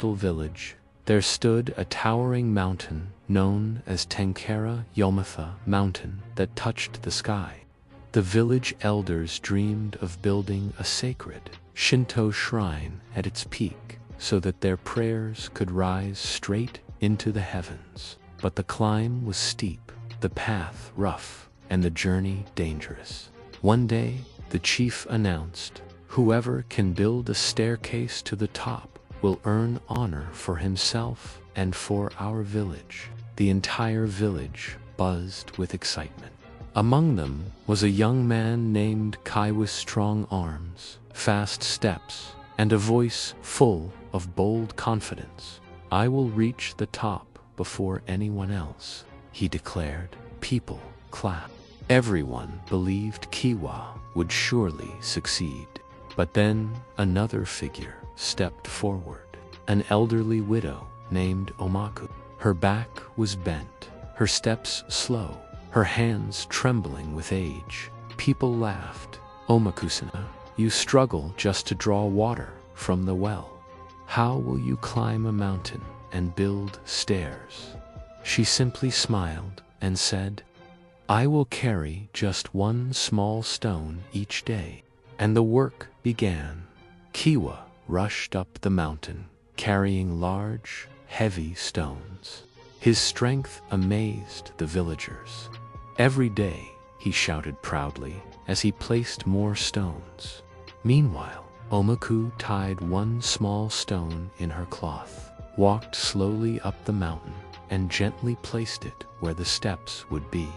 coastal village, there stood a towering mountain known as Tenkara Yomatha Mountain that touched the sky. The village elders dreamed of building a sacred Shinto shrine at its peak so that their prayers could rise straight into the heavens. But the climb was steep, the path rough, and the journey dangerous. One day, the chief announced, "Whoever can build a staircase to the top will earn honor for himself and for our village." The entire village buzzed with excitement. Among them was a young man named Kai with strong arms, fast steps, and a voice full of bold confidence. "I will reach the top before anyone else," he declared. People clapped. Everyone believed Kiwa would surely succeed. But then another figure stepped forward, an elderly widow named Omaku. Her back was bent, her steps slow, her hands trembling with age. People laughed. "Omaku-sana, you struggle just to draw water from the well. How will you climb a mountain and build stairs?" She simply smiled and said, "I will carry just one small stone each day." And the work began. Kiwa rushed up the mountain, carrying large, heavy stones. His strength amazed the villagers. Every day, he shouted proudly as he placed more stones. Meanwhile, Omaku tied one small stone in her cloth, walked slowly up the mountain, and gently placed it where the steps would be.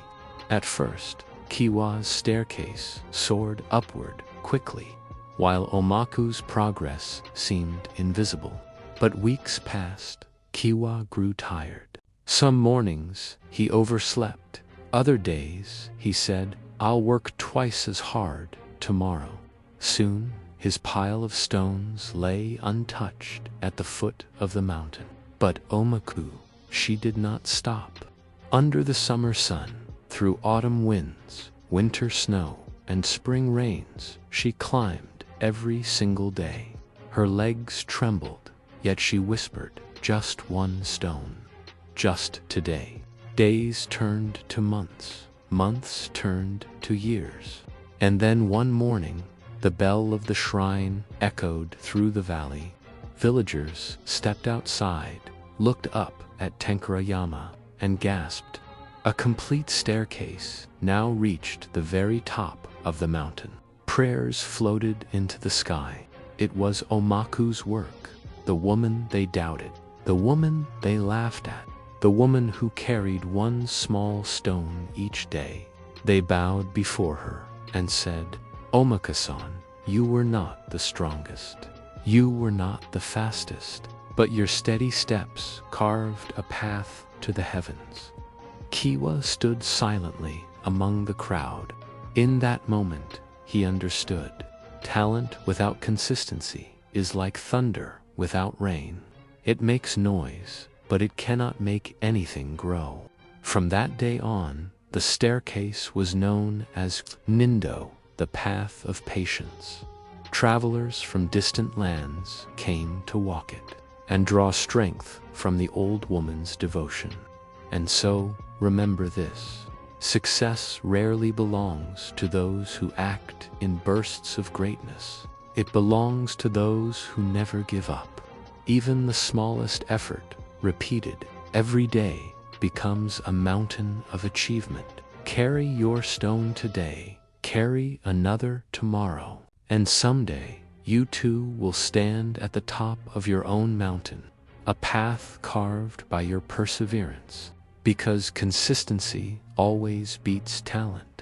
At first, Kiwa's staircase soared upward quickly, while Omaku's progress seemed invisible. But weeks passed. Kiwa grew tired. Some mornings, he overslept. Other days, he said, "I'll work twice as hard tomorrow." Soon, his pile of stones lay untouched at the foot of the mountain. But Omaku, she did not stop. Under the summer sun, through autumn winds, winter snow, and spring rains, she climbed every single day. Her legs trembled, yet she whispered, "Just one stone. Just today." Days turned to months, months turned to years. And then one morning, the bell of the shrine echoed through the valley. Villagers stepped outside, looked up at Tenkarayama, and gasped. A complete staircase now reached the very top of the mountain. Prayers floated into the sky. It was Omaku's work, the woman they doubted, the woman they laughed at, the woman who carried one small stone each day. They bowed before her and said, "Omaka-san, you were not the strongest. You were not the fastest, but your steady steps carved a path to the heavens." Kiwa stood silently among the crowd. In that moment, he understood. Talent without consistency is like thunder without rain. It makes noise, but it cannot make anything grow. From that day on, the staircase was known as Nindo, the path of patience. Travelers from distant lands came to walk it and draw strength from the old woman's devotion. And so, remember this: success rarely belongs to those who act in bursts of greatness. It belongs to those who never give up. Even the smallest effort, repeated every day, becomes a mountain of achievement. Carry your stone today, carry another tomorrow, and someday you too will stand at the top of your own mountain, a path carved by your perseverance. Because consistency always beats talent.